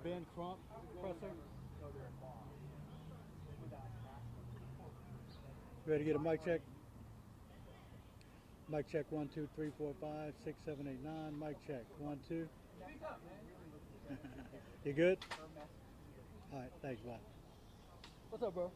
Ben Crump presser. Ready to get a mic check? Mic check 1, 2, 3, 4, 5, 6, 7, 8, 9. Mic check 1, 2. You good? All right, thanks, bye. What's up, bro?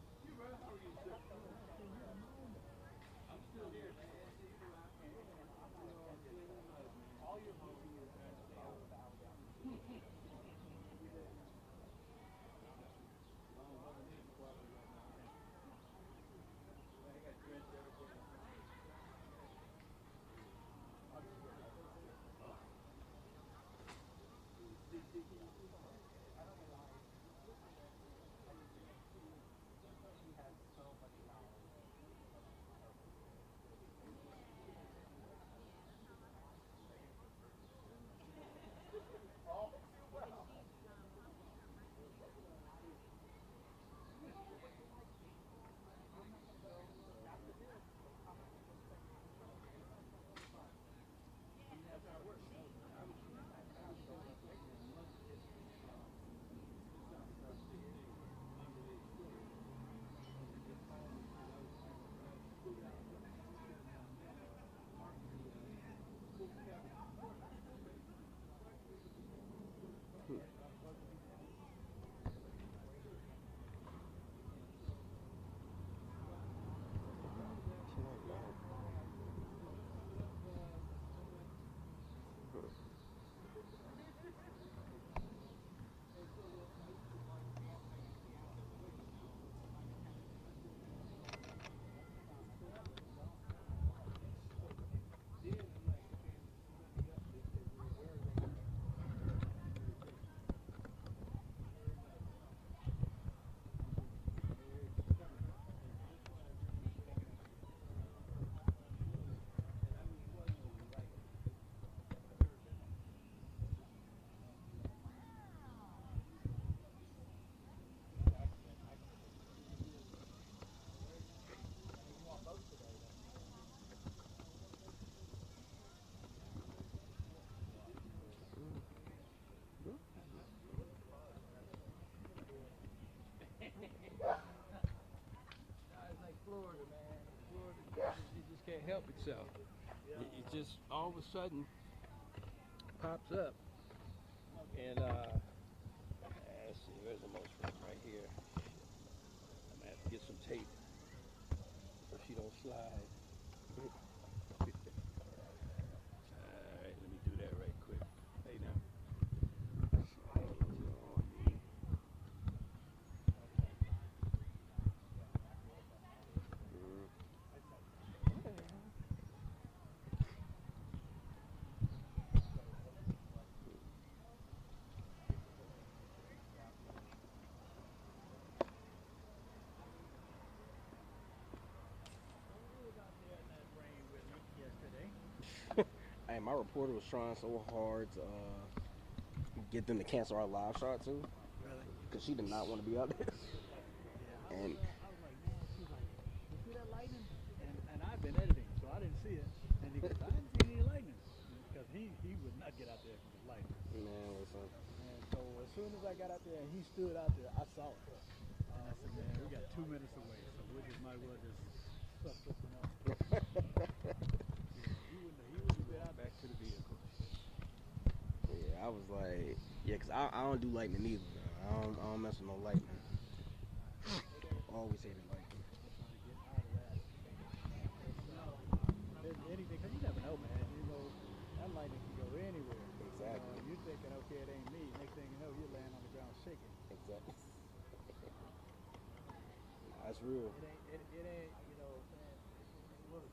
It's like Florida, man. Florida, it just can't help itself. It just all of a sudden pops up. And let's see, where's the most room? Right here. I'm gonna have to get some tape so she don't slide. All right, let me do that right quick. Hey now. Hey, my reporter was trying so hard to get them to cancel our live shot too, Really? because she did not want to be out there. Yeah. And I was like, man, she's like, you see that lightning? And I've been editing, so I didn't see it. And he goes, I didn't see any lightning. Because he would not get out there if it was lightning. man, listen. And so as soon as I got out there and he stood out there, I saw it. And I said, man, we got 2 minutes away, so we just might as well just suck this one up. He wouldn't have been out Back to the vehicle. Yeah, I was like, yeah, 'cause I don't do lightning either. Bro. I don't mess with no lightning. Always hated lightning. trying to get out of that. Anything, because you never know, man. You know, that lightning can go anywhere. Exactly. You're thinking, okay, it ain't me. Next thing you know, you're laying on the ground shaking. Exactly. That's real. It ain't, you know, man, look.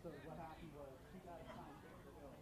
So what happened was she got assigned to her bill.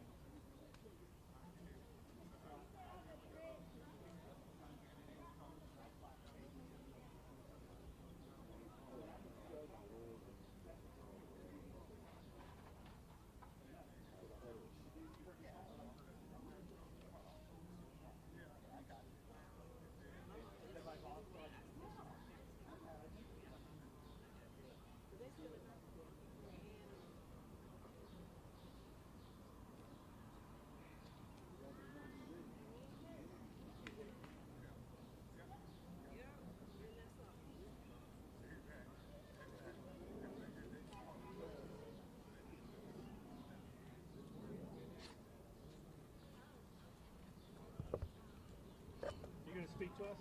You gonna speak to us?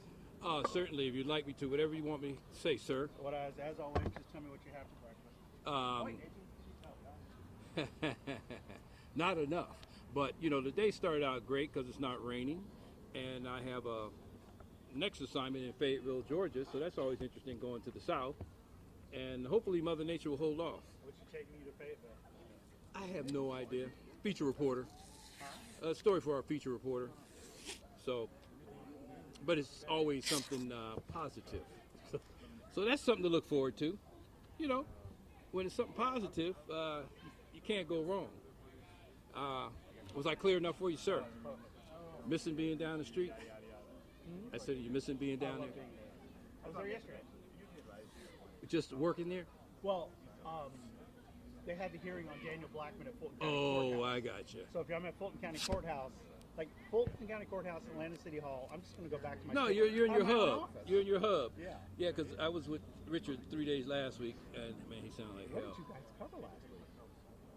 Certainly, if you'd like me to, whatever you want me to say, sir. What as always, just tell me what you have for breakfast. Not enough. But, you know, the day started out great because it's not raining. And I have a next assignment in Fayetteville, Georgia. So that's always interesting going to the south. And hopefully Mother Nature will hold off. What's you taking you to Fayetteville? I have no idea. Feature reporter. A story for our feature reporter. So, but it's always something positive. So that's something to look forward to. You know, when it's something positive, you can't go wrong. Was I clear enough for you, sir? Missing being down the street? I said, you missing being down there? I was there yesterday. Just working there? Well, they had the hearing on Daniel Blackman at Fulton County Oh, Courthouse. I got you. So if I'm at Fulton County Courthouse, like Fulton County Courthouse, Atlanta City Hall, I'm just going to go back to my. No, sit- you're in your I'm at my hub. office. You're in your hub. Yeah. Yeah, because I was with Richard 3 days last week, and man, he sounded like What hell. did you guys cover last week?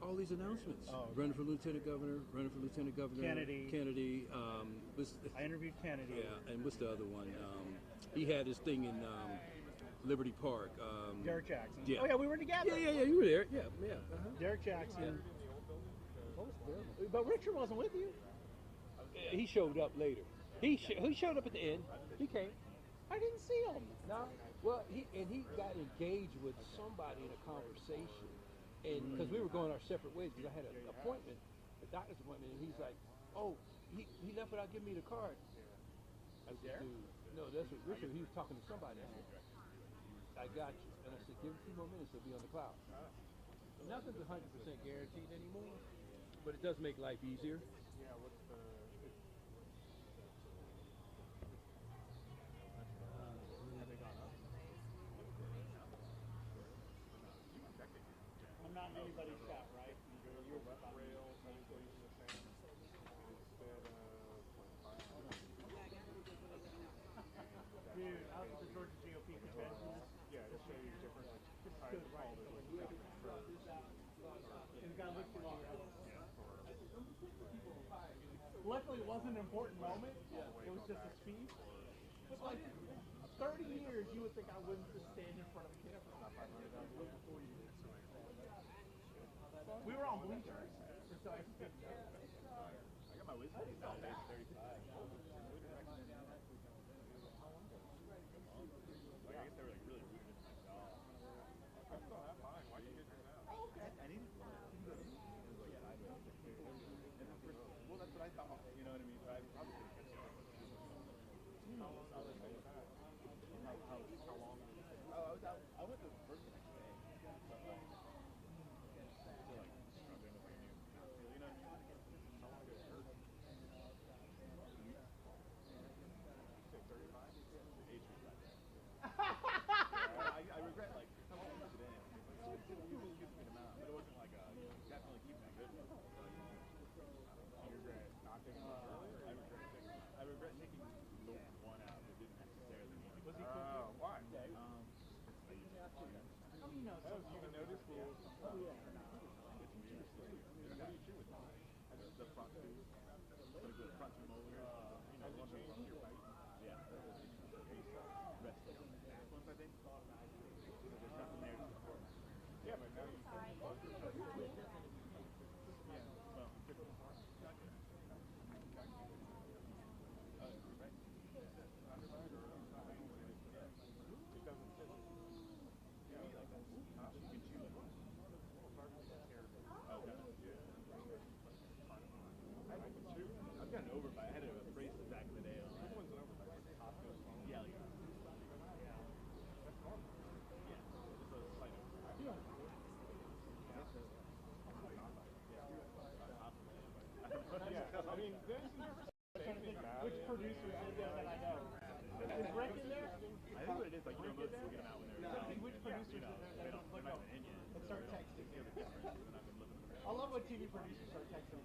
All these announcements. Oh, okay. Running for lieutenant governor, running for lieutenant governor. Kennedy. I I interviewed Kennedy. Yeah, and what's the other one? He had his thing in Liberty Park. Derek Jackson. Yeah. Oh yeah, we were together. Yeah, you were there. Yeah. Uh-huh. Derek Jackson. Yeah. What was the other one? But Richard wasn't with you. He showed up later. He showed up at the end. He came. I didn't see him. No. Well, he got engaged with somebody in a conversation, and because we were going our separate ways, because I had an appointment, a doctor's appointment, and he's like, "Oh, he left without giving me the card." I said, "Dude, no, that's what Richard. He was talking to somebody." I said, "I got you," and I said, "Give him 2 more minutes, he'll be on the cloud." Nothing's 100% guaranteed anymore, but it does make life easier. Yeah, what's the... Have they gone up? I'm not in anybody's shop, right? You're Rail, everything's the same. Instead of... Dude, I was at the Georgia GOP convention. Yeah, it'll show you different, like, Good, right. And the guy looked at me. Luckily, it wasn't an important moment. It was just a speech. But like 30 years, you would think I wouldn't just stand in front of a camera. We were on bleachers. So I got my wisdom teeth out there, 35. I guess they were like really rooted into my jaw. I still have mine. Why do you get yours out? Oh, okay. I need it. Well, that's what I thought. You know what I mean? But I probably could have kept it. How long? How long? Oh, I went to work the next day. But like, still like struggling with my new. You know what I mean? How long did it hurt? Say 35? The age was right there. I regret like how long was it in? It was a good amount, but it wasn't like a definitely keeping a good one. I regret not taking it earlier. I regret taking the one out that didn't necessarily mean. Was he cool? Why? How do you know? Oh, you can notice schools. Oh yeah. It's weird. What do you chew with? The front two. What is it? Front two molars. You know, the ones that front your bite. Yeah. Rest of them. Back ones, I think. So there's nothing there to support. Yeah, but now you. Yeah. Well, different. Gotcha. Right. Underbite or not? It doesn't fit. Yeah, like that. You can chew it. Which producer is in there that I know? Is Rick in there? I think what it is, like, you know, most people get them out when they're See which producers in there that don't look up and start texting. I love when TV producers start texting.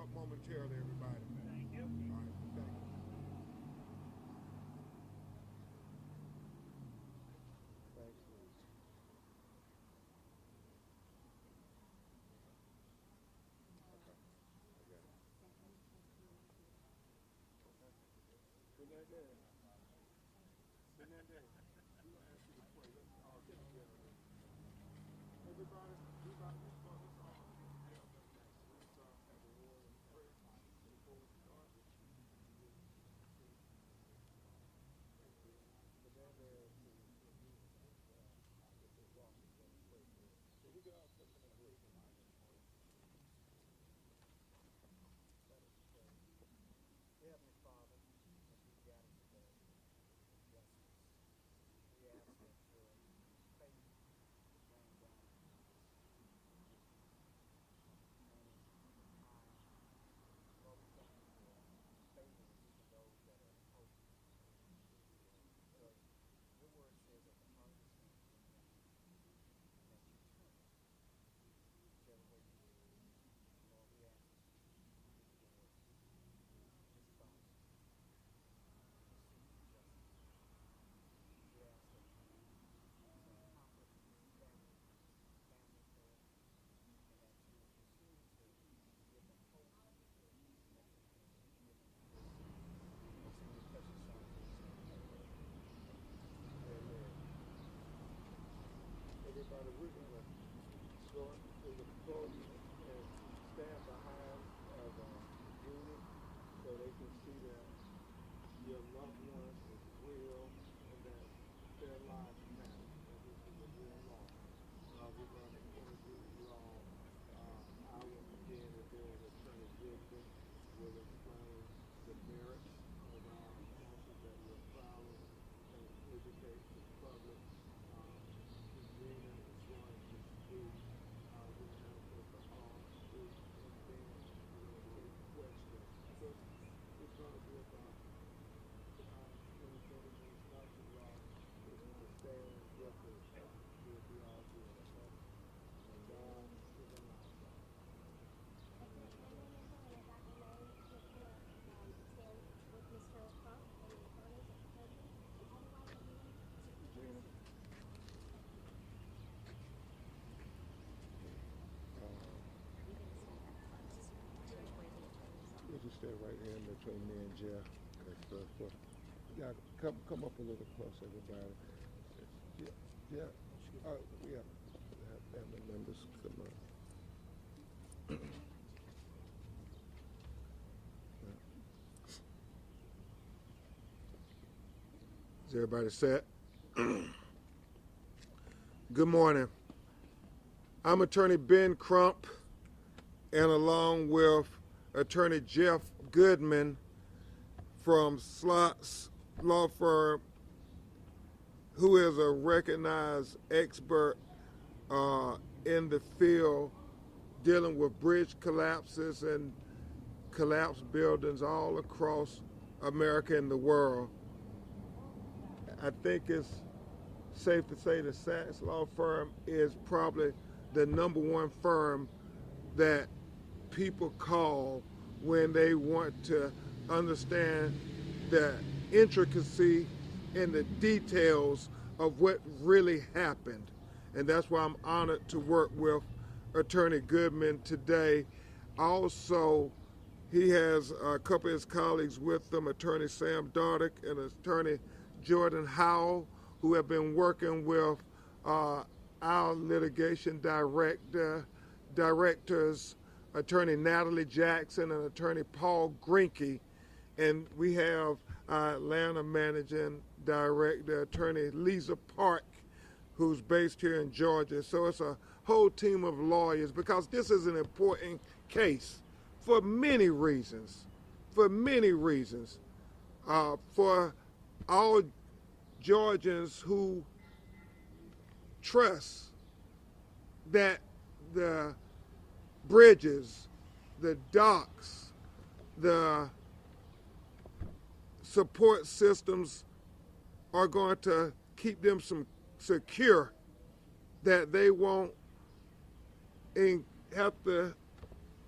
up momentarily, everybody. Thank you. All right, thank you. Thanks, Lee. Okay, I got it. Good night, Dad. Good night, Dad. We gonna ask you to pray. Let's all get together. Everybody, we about to start this off. Let's have a word of prayer before we start. But then there's so we can all touch and agree. Let us pray. Heavenly Father, as we gather today, bless us. We ask that your faith would rain down on us. Lord, we thank you for favor with even those that are opposed. Lord, your word says that the heart of the saints is in your hand, and that you turn it whichever way you will. Lord, we ask that you give your word this body, receive justice. We ask that you send comfort to these families, Lord, and that you will continue to give them hope and that you continue to give them peace. It's in your precious Son, Jesus' name, I pray. Amen. Everybody, we're going to go to the podium and stand behind of Judy so they can see that your loved ones is real and that their lives matter. And this is a real loss. We're going to introduce you all. I will begin and then Attorney Gibson will explain the merits of our losses that we're filing and educate the public. Regina is going to speak. We have Mr. Hall speak, and then we'll take questions. So it's going to be about 20 minutes. Dr. Ross is going to stand with us. We'll be all good, okay? And God is alive. We'll just stay right here in between me and Jeff. Yeah, come up a little closer, everybody. Yeah. Yeah. Have family members come up. Is everybody set? Good morning. I'm Attorney Ben Crump, and along with Attorney Jeff Goodman from Slots Law Firm, who is a recognized expert in the field dealing with bridge collapses and collapsed buildings all across America and the world. I think it's safe to say the Sachs Law Firm is probably the #1 firm that people call when they want to understand the intricacy and the details of what really happened. And that's why I'm honored to work with Attorney Goodman today. Also, he has a couple of his colleagues with him, Attorney Sam Dardick and Attorney Jordan Howell, who have been working with our litigation directors, Attorney Natalie Jackson and Attorney Paul Grinke. And we have our Atlanta Managing Director, Attorney Lisa Park, who's based here in Georgia. So it's a whole team of lawyers because this is an important case for many reasons. For all Georgians who trust that the bridges, the docks, the support systems are going to keep them secure, that they won't have to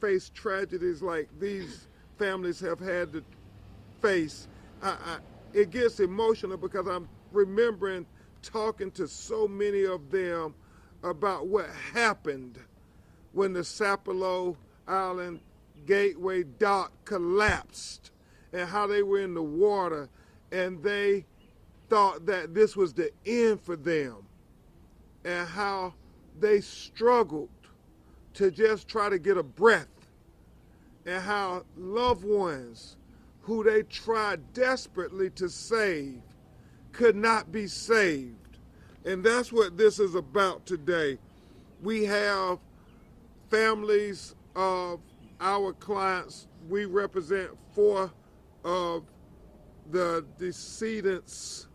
face tragedies like these families have had to face, it gets emotional because I'm remembering talking to so many of them about what happened when the Sapelo Island Gateway dock collapsed and how they were in the water and they thought that this was the end for them and how they struggled to just try to get a breath and how loved ones who they tried desperately to save could not be saved. And that's what this is about today. We have families of our clients. We represent 4 of the decedents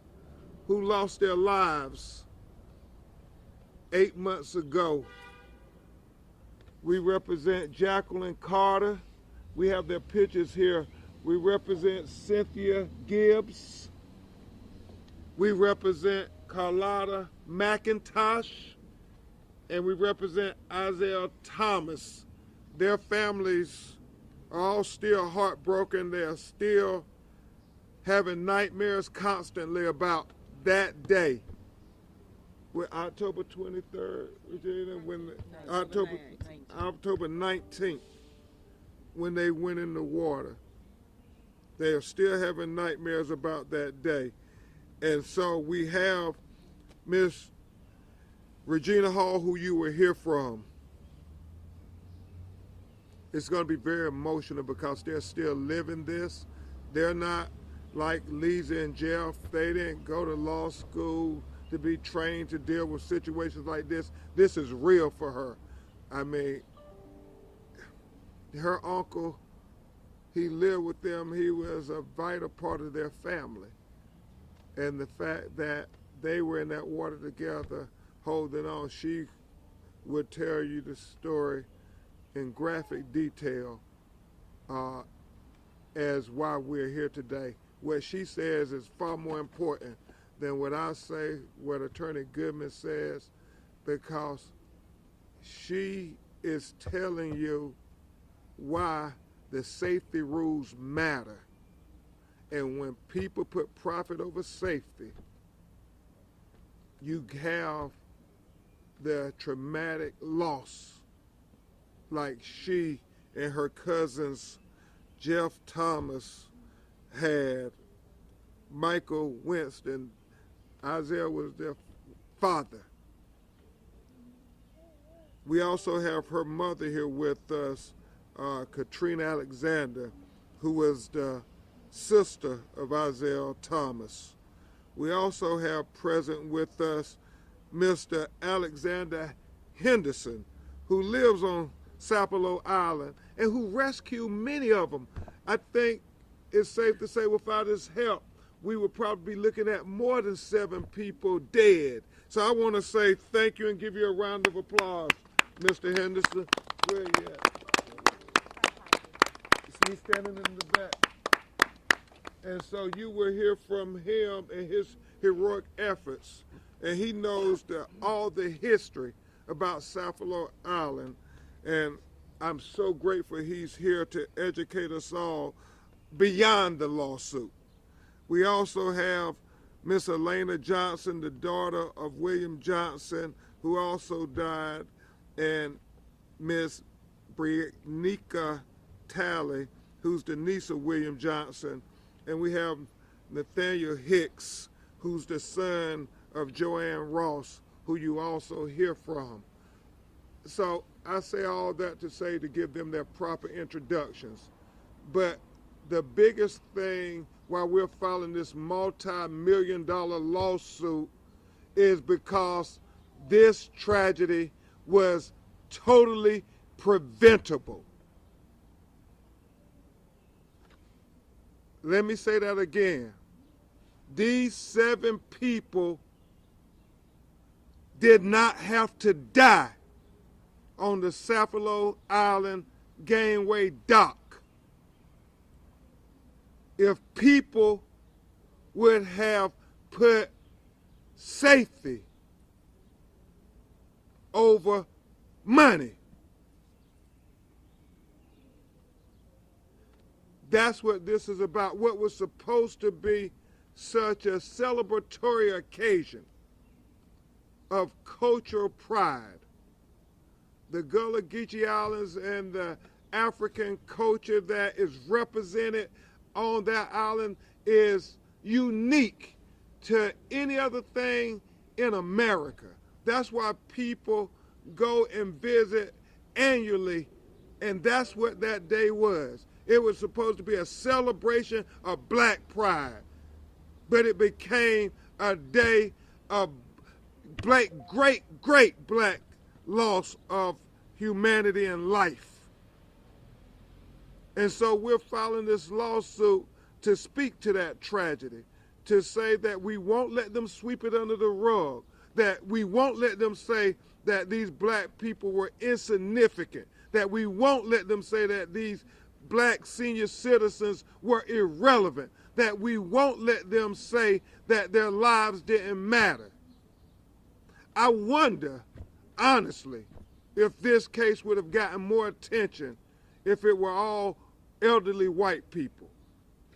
who lost their lives 8 months ago. We represent Jacqueline Carter. We have their pictures here. We represent Cynthia Gibbs. We represent Carlotta McIntosh. And we represent Isaiah Thomas. Their families are all still heartbroken. They're still having nightmares constantly about that day. With October 23rd, when October 19th, when they went in the water. They are still having nightmares about that day. And so we have Miss Regina Hall, who you will hear from. It's going to be very emotional because they're still living this. They're not like Lisa and Jeff. They didn't go to law school to be trained to deal with situations like this. This is real for her. I mean, her uncle, he lived with them. He was a vital part of their family. And the fact that they were in that water together, holding on, she would tell you the story in graphic detail as why we're here today. What she says is far more important than what I say, what Attorney Goodman says, because she is telling you why the safety rules matter. And when people put profit over safety, you have the traumatic loss like she and her cousins Jeff Thomas had. Michael Winston, Isaiah was their father. We also have her mother here with us, Katrina Alexander, who was the sister of Isaiah Thomas. We also have present with us Mr. Alexander Henderson, who lives on Sapelo Island and who rescued many of them. I think it's safe to say without his help, we would probably be looking at more than 7 people dead. So I want to say thank you and give you a round of applause, Mr. Henderson. Where are you at? He's standing in the back. And so you will hear from him and his heroic efforts. And he knows all the history about Sapelo Island. And I'm so grateful he's here to educate us all beyond the lawsuit. We also have Miss Elena Johnson, the daughter of William Johnson, who also died, and Miss Briannica Talley, who's the niece of William Johnson. And we have Nathaniel Hicks, who's the son of Joanne Ross, who you also hear from. So I say all that to say to give them their proper introductions. But the biggest thing why we're filing this multi-million-dollar lawsuit is because this tragedy was totally preventable. Let me say that again. These 7 people did not have to die on the Sapelo Island gangway dock if people would have put safety over money. That's what this is about. What was supposed to be such a celebratory occasion of cultural pride. The Gullah Geechee Islands and the African culture that is represented on that island is unique to any other thing in America. That's why people go and visit annually, and that's what that day was. It was supposed to be a celebration of black pride, but it became a day of great black loss of humanity and life. And so we're filing this lawsuit to speak to that tragedy, to say that we won't let them sweep it under the rug, that we won't let them say that these black people were insignificant, that we won't let them say that these black senior citizens were irrelevant, that we won't let them say that their lives didn't matter. I wonder, honestly, if this case would have gotten more attention if it were all elderly white people.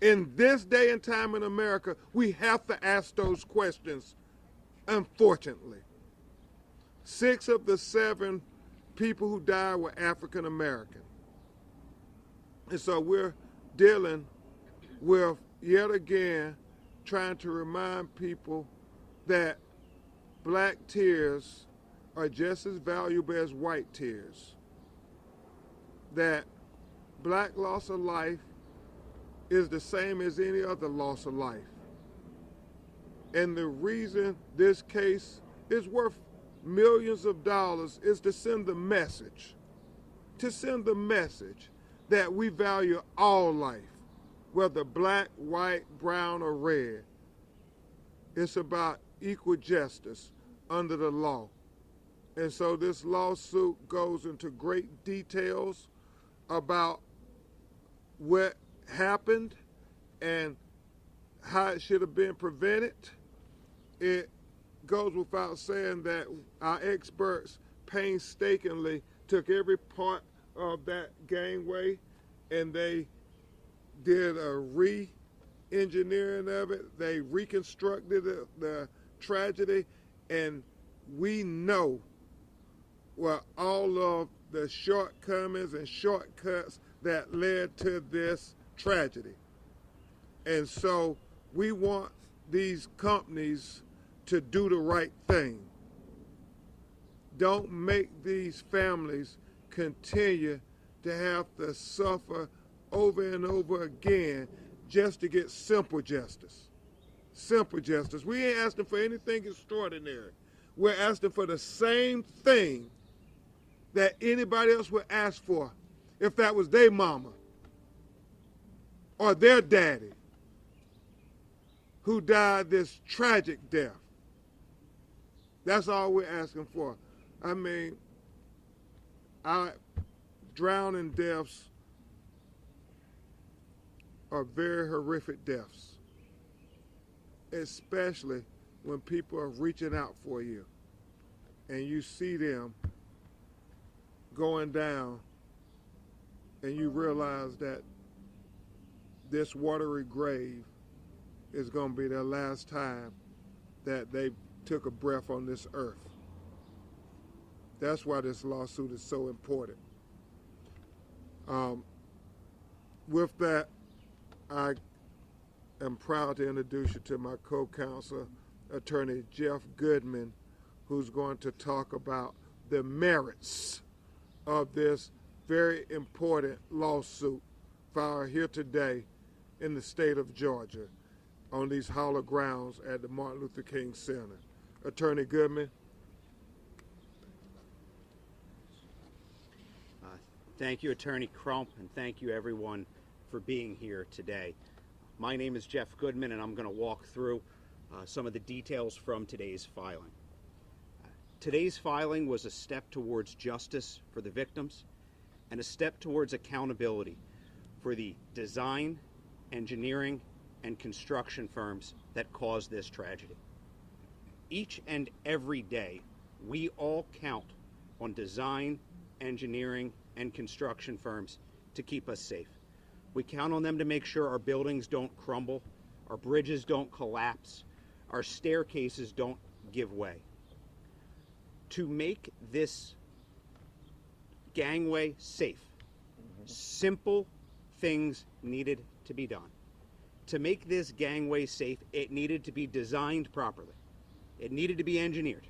In this day and time in America, we have to ask those questions, unfortunately. 6 of the 7 people who died were African American. And so we're dealing with, yet again, trying to remind people that black tears are just as valuable as white tears. That black loss of life is the same as any other loss of life. And the reason this case is worth millions of dollars is to send the message, that we value all life, whether black, white, brown, or red. It's about equal justice under the law. And so this lawsuit goes into great details about what happened and how it should have been prevented. It goes without saying that our experts painstakingly took every part of that gangway and they did a re-engineering of it. They reconstructed the tragedy, and we know what all of the shortcomings and shortcuts that led to this tragedy. And so we want these companies to do the right thing. Don't make these families continue to have to suffer over and over again just to get simple justice. Simple justice. We ain't asking for anything extraordinary. We're asking for the same thing that anybody else would ask for if that was their mama or their daddy who died this tragic death. That's all we're asking for. I mean, drowning deaths are very horrific deaths, especially when people are reaching out for you and you see them going down and you realize that this watery grave is going to be their last time that they took a breath on this earth. That's why this lawsuit is so important. With that, I am proud to introduce you to my co-counsel, Attorney Jeff Goodman, who's going to talk about the merits of this very important lawsuit filed here today in the state of Georgia on these hallowed grounds at the Martin Luther King Center. Attorney Goodman. Thank you, Attorney Crump, and thank you, everyone, for being here today. My name is Jeff Goodman, and I'm going to walk through some of the details from today's filing. Today's filing was a step towards justice for the victims and a step towards accountability for the design, engineering, and construction firms that caused this tragedy. Each and every day, we all count on design, engineering, and construction firms to keep us safe. We count on them to make sure our buildings don't crumble, our bridges don't collapse, our staircases don't give way. To make this gangway safe, simple things needed to be done. To make this gangway safe, it needed to be designed properly. It needed to be engineered,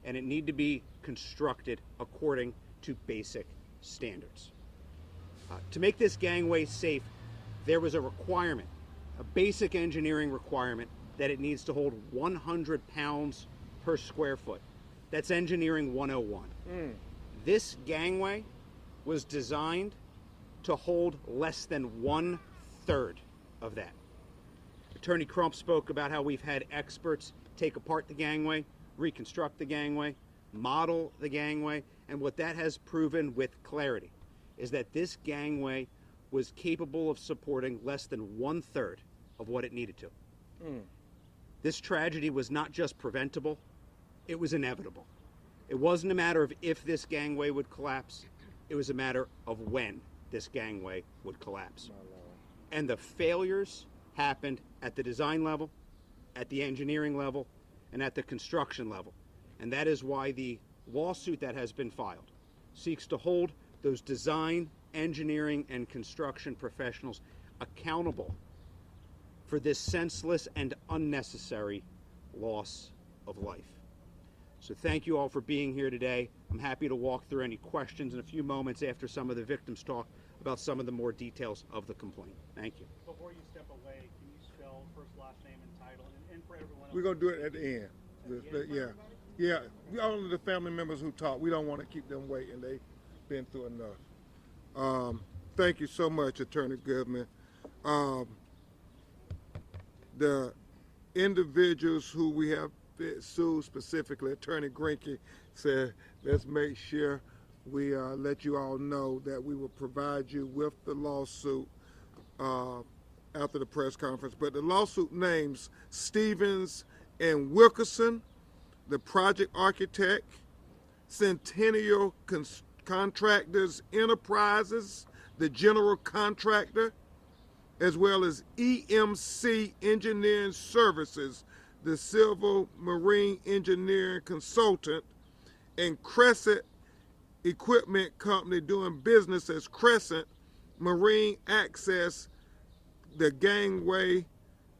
and it needed to be constructed according to basic standards. To make this gangway safe, there was a requirement, a basic engineering requirement, that it needs to hold 100 pounds per square foot. That's engineering 101. This gangway was designed to hold less than 1/3 of that. Attorney Crump spoke about how we've had experts take apart the gangway, reconstruct the gangway, model the gangway, and what that has proven with clarity is that this gangway was capable of supporting less than 1/3 of what it needed to. This tragedy was not just preventable, it was inevitable. It wasn't a matter of if this gangway would collapse, it was a matter of when this gangway would collapse. And the failures happened at the design level, at the engineering level, and at the construction level. And that is why the lawsuit that has been filed seeks to hold those design, engineering, and construction professionals accountable for this senseless and unnecessary loss of life. So thank you all for being here today. I'm happy to walk through any questions in a few moments after some of the victims talk about some of the more details of the complaint. Thank you. Before you step away, can you spell first, last name, and title, and for everyone else? We're going to do it at the end. Yeah. Only the family members who talk. We don't want to keep them waiting. They've been through enough. Thank you so much, Attorney Goodman. The individuals who we have sued specifically, Attorney Grinke said, let's make sure we let you all know that we will provide you with the lawsuit after the press conference. But the lawsuit names Stevens and Wilkerson, the project architect, Centennial Contractors Enterprises, the general contractor, as well as EMC Engineering Services, the civil marine engineering consultant, and Crescent Equipment Company doing business as Crescent Marine Access, the gangway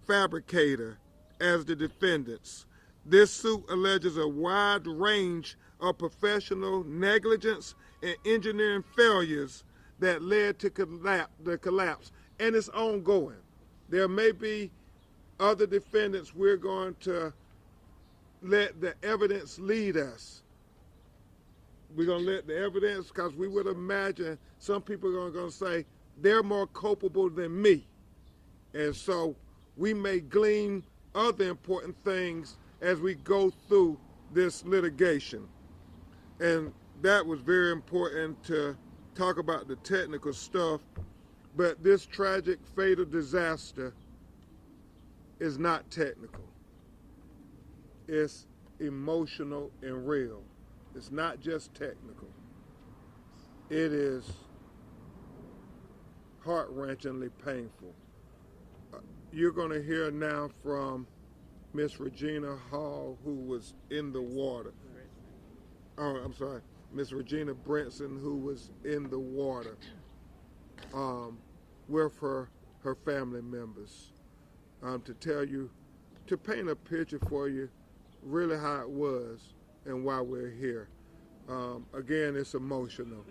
fabricator, as the defendants. This suit alleges a wide range of professional negligence and engineering failures that led to the collapse, and it's ongoing. There may be other defendants. We're going to let the evidence lead us. We're going to let the evidence, because we would imagine some people are going to say they're more culpable than me. And so we may glean other important things as we go through this litigation. And that was very important to talk about the technical stuff. But this tragic, fatal disaster is not technical. It's emotional and real. It's not just technical. It is heart-wrenchingly painful. You're going to hear now from Miss Regina Hall, who was in the water. Oh, I'm sorry, Miss Regina Brinson, who was in the water with her family members, to tell you, to paint a picture for you, really how it was and why we're here. Again, it's emotional.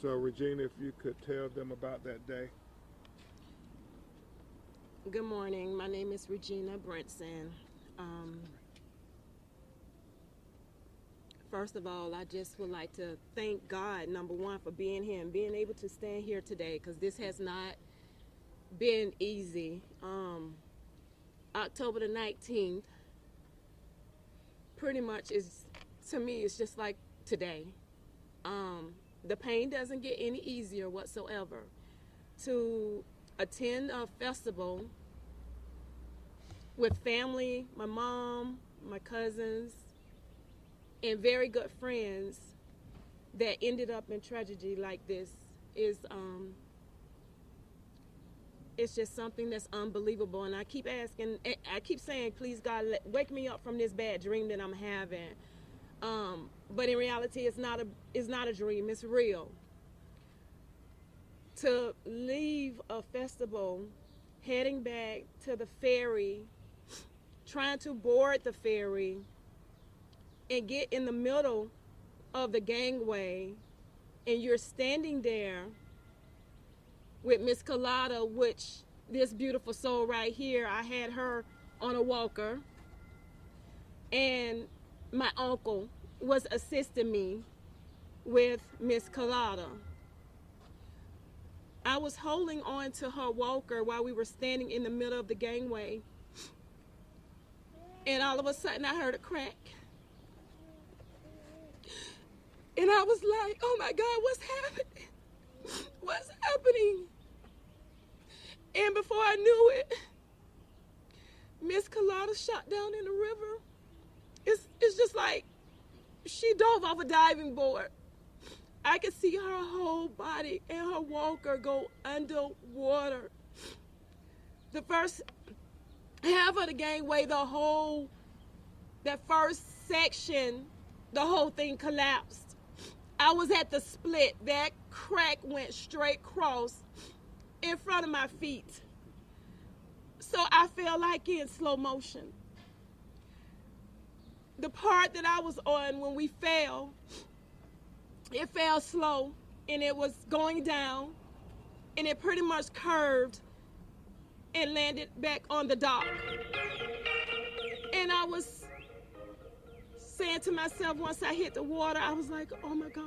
So Regina, if you could tell them about that day. Good morning. My name is Regina Brinson. First of all, I just would like to thank God, number one, for being here and being able to stand here today, because this has not been easy. October the 19th pretty much is, to me, it's just like today. The pain doesn't get any easier whatsoever. To attend a festival with family, my mom, my cousins, and very good friends that ended up in tragedy like this is it's just something that's unbelievable. And I keep asking, I keep saying, please God, wake me up from this bad dream that I'm having. But in reality, it's not a dream, it's real. To leave a festival, heading back to the ferry, trying to board the ferry, and get in the middle of the gangway, and you're standing there with Miss Colada, which this beautiful soul right here, I had her on a walker, and my uncle was assisting me with Miss Colada. I was holding on to her walker while we were standing in the middle of the gangway, and all of a sudden I heard a crack. And I was like, oh my God, what's happening? What's happening? And before I knew it, Miss Colada shot down in the river. It's just like she dove off a diving board. I could see her whole body and her walker go underwater. The first half of the gangway, that first section, the whole thing collapsed. I was at the split. That crack went straight across in front of my feet. So I felt like in slow motion. The part that I was on when we fell, it fell slow and it was going down and it pretty much curved and landed back on the dock. And I was saying to myself, once I hit the water, I was like, oh my God,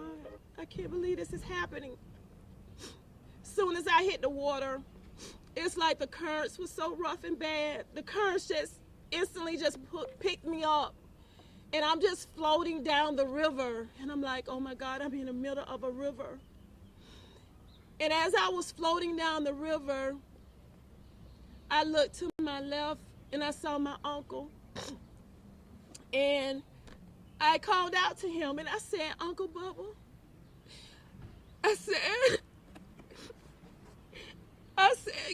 I can't believe this is happening. Soon as I hit the water, it's like the currents were so rough and bad. The currents just instantly just picked me up. And I'm just floating down the river. And I'm like, oh my God, I'm in the middle of a river. And as I was floating down the river, I looked to my left and I saw my uncle. And I called out to him and I said, Uncle Bubba, I said,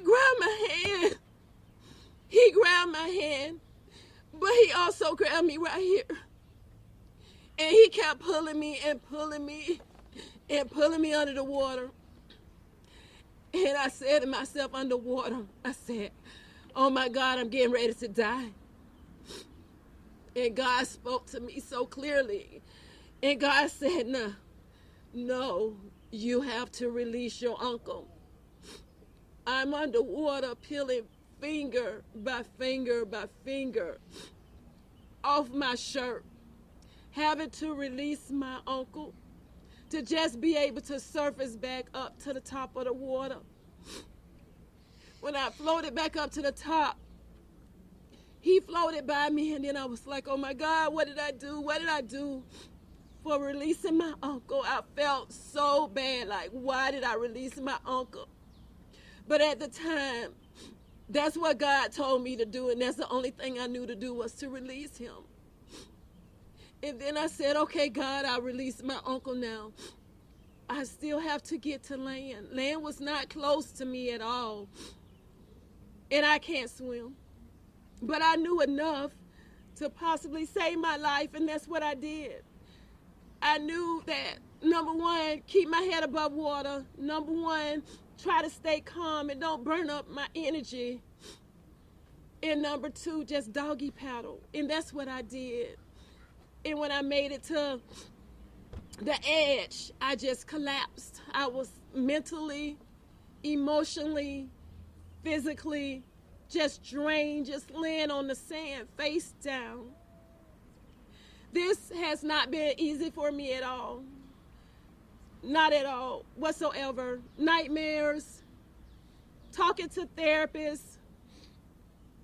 grab my hand. He grabbed my hand, but he also grabbed me right here. And he kept pulling me and pulling me and pulling me under the water. And I said to myself underwater, I said, oh my God, I'm getting ready to die. And God spoke to me so clearly. And God said, no, you have to release your uncle. I'm underwater peeling finger by finger by finger off my shirt, having to release my uncle to just be able to surface back up to the top of the water. When I floated back up to the top, he floated by me, and then I was like, oh my God, what did I do? What did I do for releasing my uncle? I felt so bad, like, why did I release my uncle? But at the time, that's what God told me to do, and that's the only thing I knew to do was to release him. And then I said, okay, God, I release my uncle now. I still have to get to land. Land was not close to me at all, and I can't swim. But I knew enough to possibly save my life, and that's what I did. I knew that, number one, keep my head above water. Number one, try to stay calm and don't burn up my energy. And number two, just doggy paddle. And that's what I did. And when I made it to the edge, I just collapsed. I was mentally, emotionally, physically just drained, just laying on the sand, face down. This has not been easy for me at all. Not at all, whatsoever. Nightmares, talking to therapists,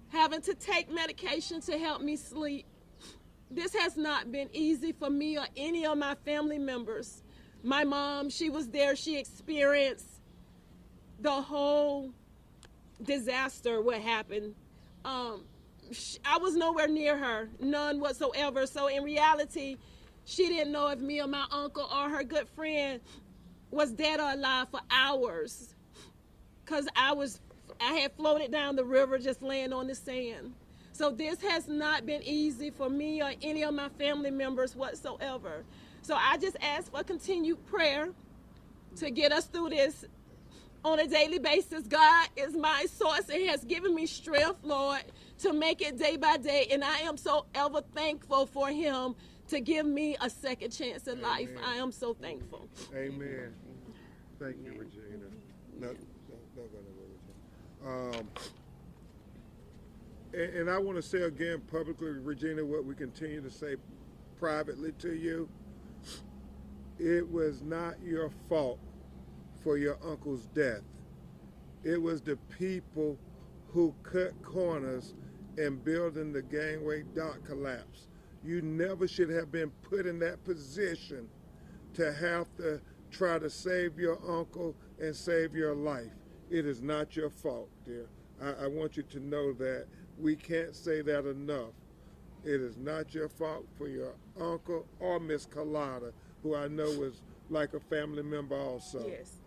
having to take medication to help me sleep. This has not been easy for me or any of my family members. My mom, she was there. She experienced the whole disaster, what happened. I was nowhere near her, none whatsoever. So in reality, she didn't know if me or my uncle or her good friend was dead or alive for hours. Because I was I had floated down the river just laying on the sand. So this has not been easy for me or any of my family members whatsoever. So I just ask for continued prayer to get us through this on a daily basis. God is my source and has given me strength, Lord, to make it day by day. And I am so ever thankful for him to give me a second chance in life. I am so thankful. Amen. Thank you, Regina. No, and I want to say again publicly, Regina, what we continue to say privately to you. It was not your fault for your uncle's death. It was the people who cut corners and building the gangway dock collapse. You never should have been put in that position to have to try to save your uncle and save your life. It is not your fault, dear. I want you to know that. We can't say that enough. It is not your fault for your uncle or Miss Collada, who I know was like a family member also. Yes.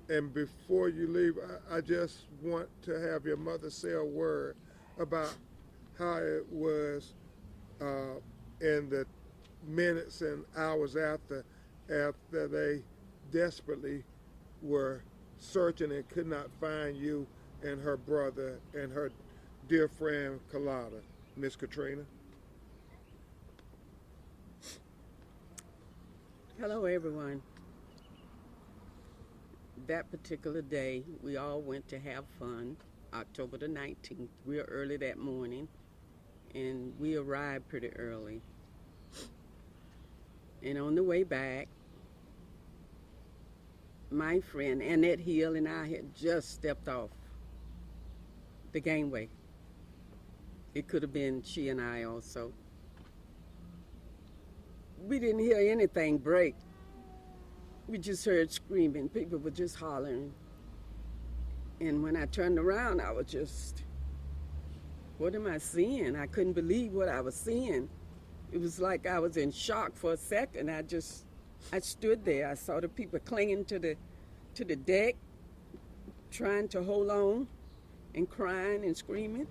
And before you leave, I just want to have your mother say a word about how it was in the minutes and hours after they desperately were searching and could not find you and her brother and her dear friend Collada. Miss Katrina. Hello, everyone. That particular day, we all went to have fun, October the 19th, real early that morning, and we arrived pretty early. And on the way back, my friend Annette Hill and I had just stepped off the gangway. It could have been she and I also. We didn't hear anything break. We just heard screaming. People were just hollering. And when I turned around, I was just, what am I seeing? I couldn't believe what I was seeing. It was like I was in shock for a second. I stood there. I saw the people clinging to the deck, trying to hold on and crying and screaming.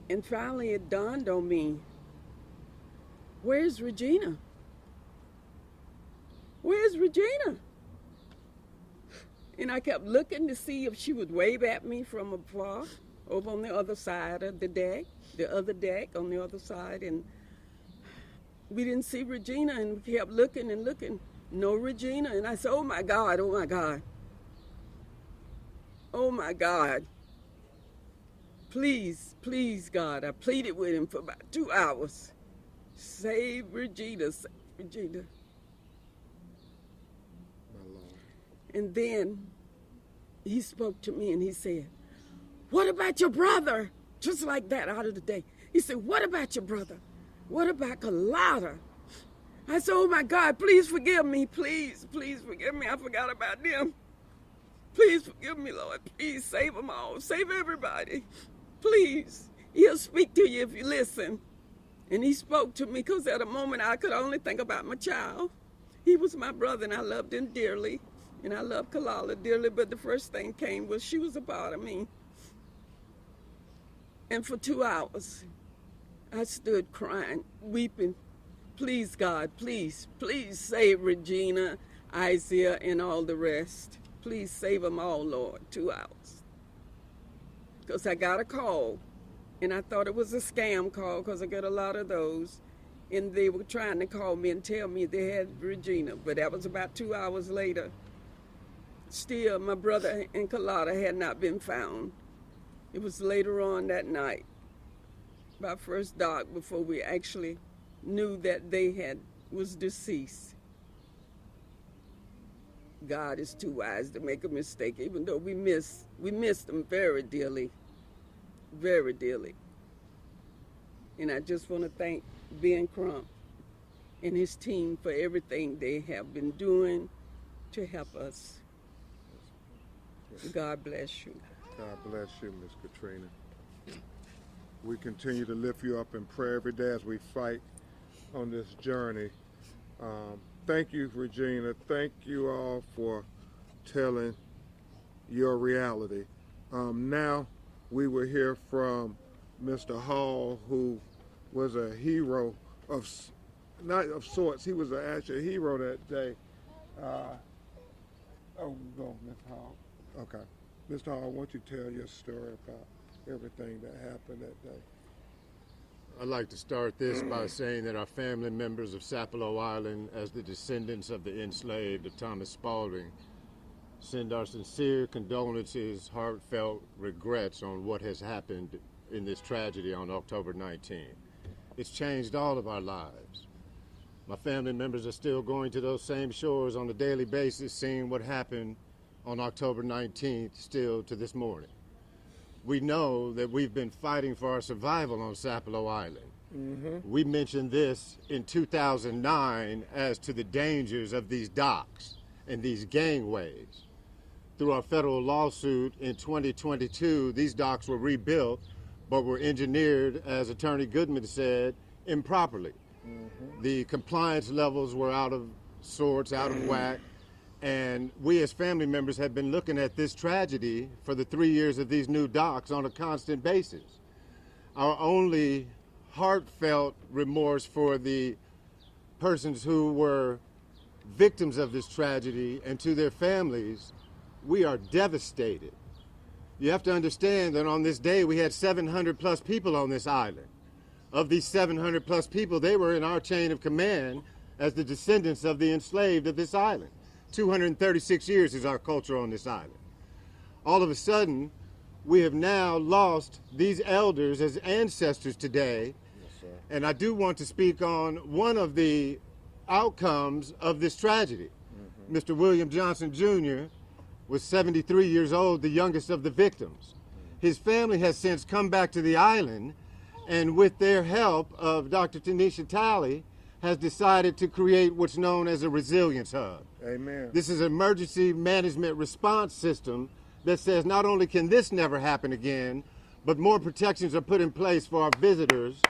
And finally it dawned on me, where's Regina? Where's Regina? And I kept looking to see if she would wave at me from afar over on the other side of the deck, the other deck on the other side. And we didn't see Regina, and we kept looking and looking. No Regina. And I said, oh my God, oh my God. Oh my God. Please, please, God. I pleaded with him for about 2 hours. Save Regina, save Regina. My Lord. And then he spoke to me and he said, what about your brother? Just like that, out of the day. He said, what about your brother? What about Collada? I said, oh my God, please forgive me. Please, please forgive me. I forgot about them. Please forgive me, Lord. Please save them all. Save everybody. Please. He'll speak to you if you listen. And he spoke to me because at a moment I could only think about my child. He was my brother and I loved him dearly. And I loved Kalala dearly, but the first thing came was she was a part of me. And for 2 hours, I stood crying, weeping. Please, God, please, please save Regina, Isaiah, and all the rest. Please save them all, Lord. 2 hours. Because I got a call, and I thought it was a scam call because I get a lot of those. And they were trying to call me and tell me they had Regina, but that was about 2 hours later. Still, my brother and Collada had not been found. It was later on that night, by first dark, before we actually knew that they was deceased. God is too wise to make a mistake, even though we missed them very dearly, very dearly. And I just want to thank Ben Crump and his team for everything they have been doing to help us. God bless you. God bless you, Miss Katrina. We continue to lift you up in prayer every day as we fight on this journey. Thank you, Regina. Thank you all for telling your reality. Now we will hear from Mr. Hall, who was a hero of, not of sorts, he was an actual hero that day. Oh, go, Mr. Hall. Okay. Mr. Hall, why don't you tell your story about everything that happened that day? I'd like to start this by saying that our family members of Sapelo Island, as the descendants of the enslaved of Thomas Spalding, send our sincere condolences, heartfelt regrets on what has happened in this tragedy on October 19th. It's changed all of our lives. My family members are still going to those same shores on a daily basis, seeing what happened on October 19th still to this morning. We know that we've been fighting for our survival on Sapelo Island. Mm-hmm. We mentioned this in 2009 as to the dangers of these docks and these gangways. Through our federal lawsuit in 2022, these docks were rebuilt, but were engineered, as Attorney Goodman said, improperly. Mm-hmm. The compliance levels were out of sorts, out of whack. And we as family members have been looking at this tragedy for the 3 years of these new docks on a constant basis. Our only heartfelt remorse for the persons who were victims of this tragedy and to their families, we are devastated. You have to understand that on this day we had 700 plus people on this island. Of these 700 plus people, they were in our chain of command as the descendants of the enslaved of this island. 236 years is our culture on this island. All of a sudden, we have now lost these elders as ancestors today. Yes, sir. And I do want to speak on one of the outcomes of this tragedy. Mm-hmm. Mr. William Johnson Jr. was 73 years old, the youngest of the victims. Mm-hmm. His family has since come back to the island, and with their help of Dr. Tanisha Talley, has decided to create what's known as a resilience hub. Amen. This is an emergency management response system that says not only can this never happen again, but more protections are put in place for our visitors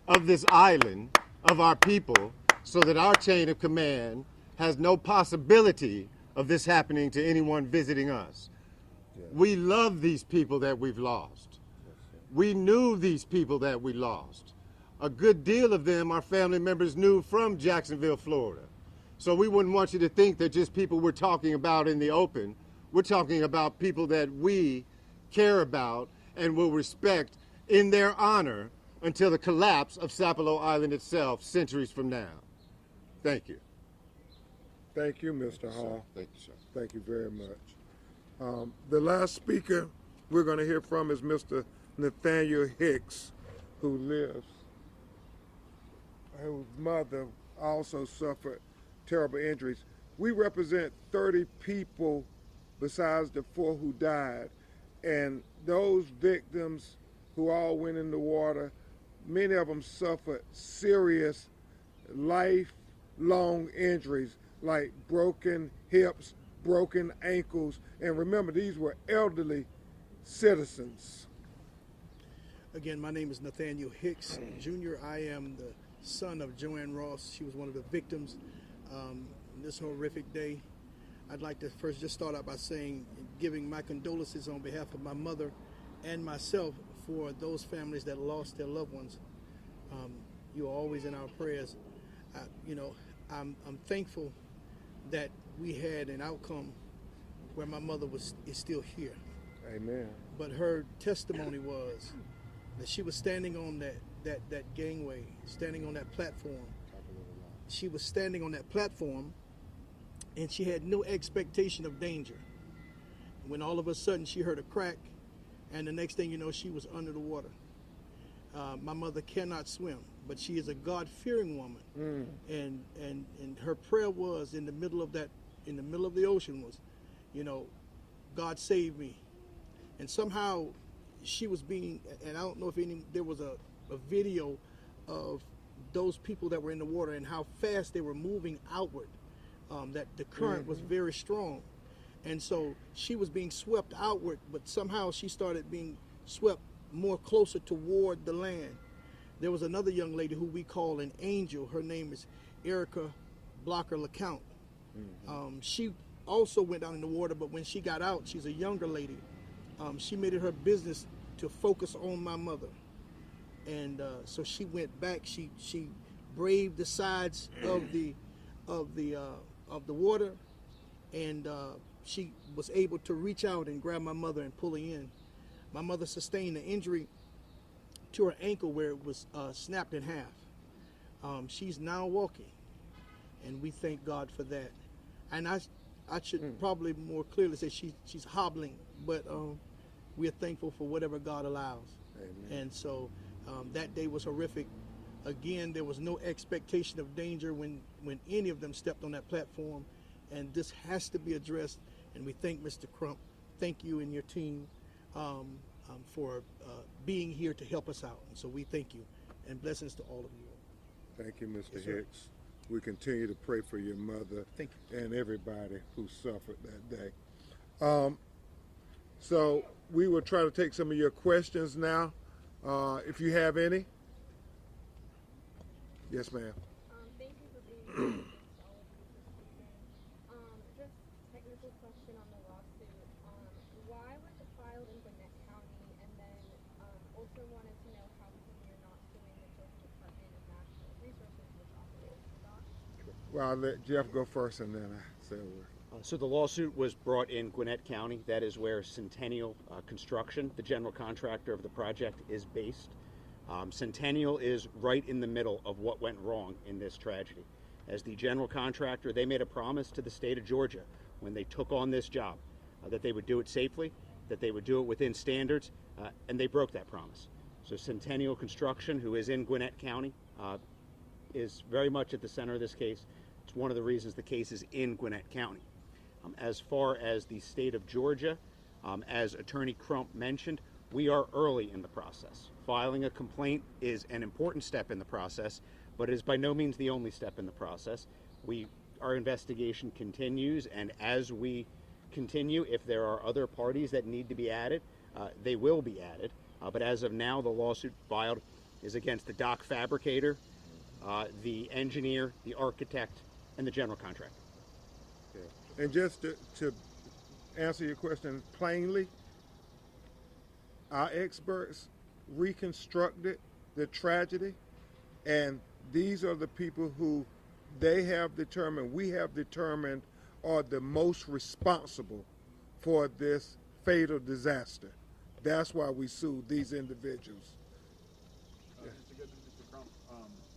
of this island, of our people, so that our chain of command has no possibility of this happening to anyone visiting us. Yes. We love these people that we've lost. Yes, we knew these people that we lost. A good deal of them our family members knew from Jacksonville, Florida. So we wouldn't want you to think that just people we're talking about in the open. We're talking about people that we care about and will respect in their honor until the collapse of Sapelo Island itself centuries from now. Thank you. Thank you, Mr. Hall. Thank you, sir. Thank you very much. The last speaker we're going to hear from is Mr. Nathaniel Hicks, who lives, whose mother also suffered terrible injuries. We represent 30 people besides the 4 who died, and those victims who all went in the water, many of them suffered serious lifelong injuries like broken hips, broken ankles, and remember, these were elderly citizens. Again, my name is Nathaniel Hicks Jr. I am the son of Joanne Ross. She was one of the victims this horrific day. I'd like to first just start out by saying, giving my condolences on behalf of my mother and myself for those families that lost their loved ones. You are always in our prayers. I'm thankful that we had an outcome where my mother is still here. Amen. But her testimony was that she was standing on that gangway, standing on that platform. She was standing on that platform, and she had no expectation of danger. When all of a sudden she heard a crack, and the next thing you know, she was under the water. My mother cannot swim, but she is a God-fearing woman, and her prayer was in the middle of the ocean was, God save me. And somehow she was being, and I don't know if there was a video of those people that were in the water and how fast they were moving outward, that the current was very strong. And so she was being swept outward, but somehow she started being swept more closer toward the land. There was another young lady who we call an angel. Her name is Erica Blocker LeCount. She also went down in the water, but when she got out, she's a younger lady. She made it her business to focus on my mother, and so she went back. She braved the sides of the water, and she was able to reach out and grab my mother and pull her in. My mother sustained an injury to her ankle where it was snapped in half. She's now walking, and we thank God for that. And I should probably more clearly say she's hobbling, but we're thankful for whatever God allows. Amen. And so that day was horrific. Again, there was no expectation of danger when any of them stepped on that platform, and this has to be addressed. And we thank Mr. Crump. Thank you and your team for being here to help us out. And so we thank you, and blessings to all of you. Thank you, Mr. Yes, sir. Hicks. We continue to pray for your mother Thank and everybody who suffered that day. So we will try to take some of your questions now, if you have any. Yes, ma'am. Thank you for being here. Just technical question on the lawsuit. Why was it filed in Gwinnett County? And then also wanted to know how come you're not suing the Georgia Department of Natural Resources, which operates the dock? Well, I'll let Jeff go first, and then I say a word. So the lawsuit was brought in Gwinnett County. That is where Centennial Construction, the general contractor of the project, is based. Centennial is right in the middle of what went wrong in this tragedy. As the general contractor, they made a promise to the state of Georgia when they took on this job that they would do it safely, that they would do it within standards, and they broke that promise. So Centennial Construction, who is in Gwinnett County, is very much at the center of this case. It's one of the reasons the case is in Gwinnett County. As far as the state of Georgia, as Attorney Crump mentioned, we are early in the process. Filing a complaint is an important step in the process, but it is by no means the only step in the process. Our investigation continues, and as we continue, if there are other parties that need to be added, they will be added. But as of now, the lawsuit filed is against the dock fabricator, the engineer, the architect, and the general contractor. Yeah. And just to answer your question plainly, our experts reconstructed the tragedy, and these are the people who we have determined are the most responsible for this fatal disaster. That's why we sued these individuals. Mr. Goodman, Mr. Crump,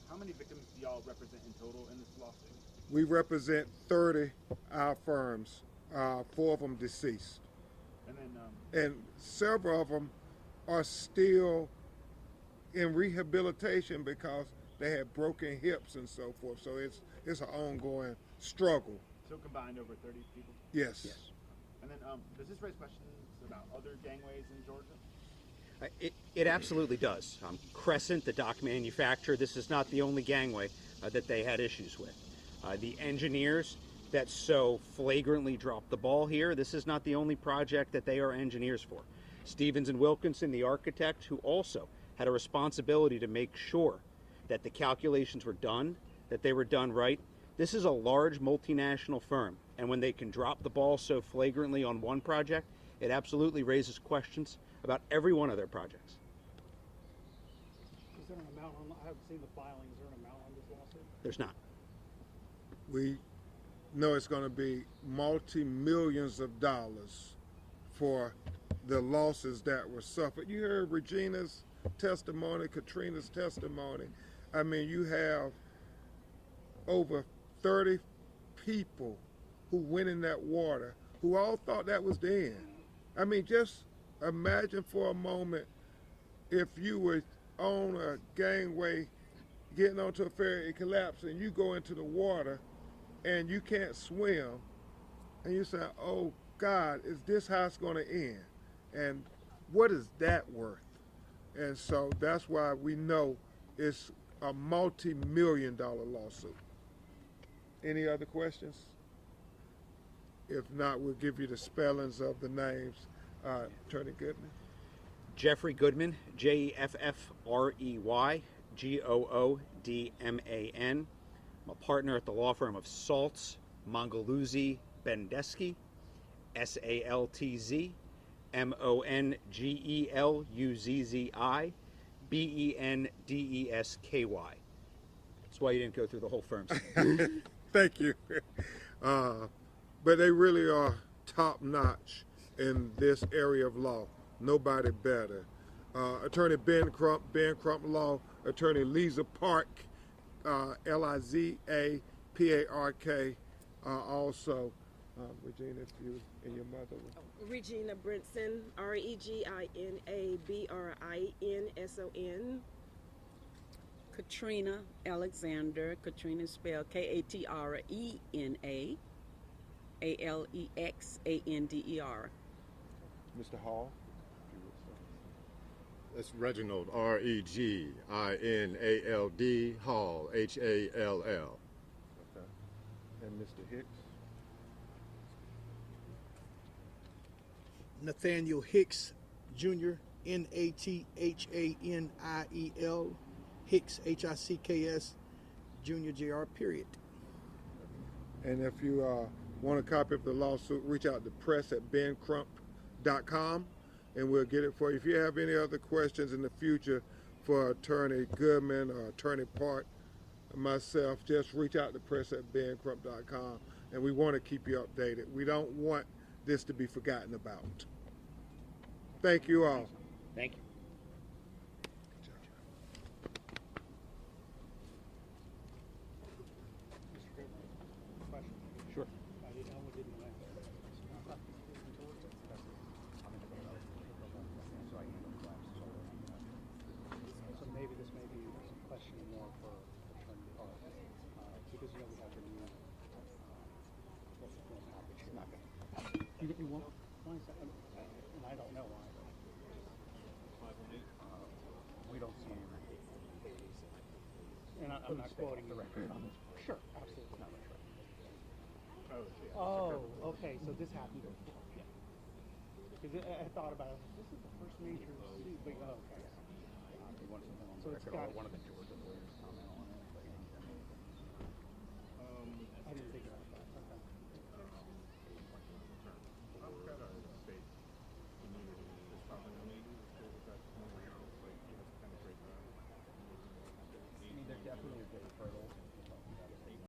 how many victims do y'all represent in total in this lawsuit? We represent 30 our firms, 4 of them deceased. And then, and several of them are still in rehabilitation because they had broken hips and so forth. So it's an ongoing struggle. So combined over 30 people? Yes. And then does this raise questions about other gangways in Georgia? It absolutely does. Crescent, the dock manufacturer, this is not the only gangway that they had issues with. The engineers that so flagrantly dropped the ball here, this is not the only project that they are engineers for. Stevens and Wilkinson, the architect, who also had a responsibility to make sure that the calculations were done, that they were done right. This is a large multinational firm, and when they can drop the ball so flagrantly on one project, it absolutely raises questions about every one of their projects. Is there an amount on, I haven't seen the filing, is there an amount on this lawsuit? There's not. We know it's going to be multi-millions of dollars for the losses that were suffered. You heard Regina's testimony, Katrina's testimony. I mean, you have over 30 people who went in that water who all thought that was the end. I mean, just imagine for a moment if you were on a gangway getting onto a ferry, it collapsed, and you go into the water and you can't swim, and you say, oh God, is this how it's going to end? And what is that worth? And so that's why we know it's a multi-million-dollar lawsuit. Any other questions? If not, we'll give you the spellings of the names. Attorney Goodman. Jeffrey Goodman, Jeffrey Goodman. I'm a partner at the law firm of Saltz, Mongoluzzi, Bendesky, SALTZMONGELUZZI BENDESKY. That's why you didn't go through the whole firm's. Thank you. But they really are top notch in this area of law. Nobody better. Attorney Ben Crump Law, Attorney Liza Park, LIZA PARK, Regina, if you and your mother. Regina Brinson, REGINA Katrina Alexander. Katrina is spelled KATRENA ALEXANDER. Mr. Hall. That's Reginald, REGINALD, Hall, HALL. Okay. And Mr. Hicks. Nathaniel Hicks Jr., NATHANIEL, Hicks, HICKS, Jr., JR, period. And if you want a copy of the lawsuit, reach out to press@bencrump.com and we'll get it for you. If you have any other questions in the future for Attorney Goodman or Attorney Park, myself, just reach out to press@bencrump.com, and we want to keep you updated. We don't want this to be forgotten about. Thank you all. Thank you. Sure. So maybe this may be a question more for Attorney Park, because we have the new package. You won't. Why is that? And I don't know why. We don't see any. And I'm not quoting the record on this. Sure, absolutely. Not much right. Oh, okay. So this happened before. Yeah. Because I thought about it. This is the first major suit. But, okay. So it's got one of the Georgia lawyers comment on it. I didn't think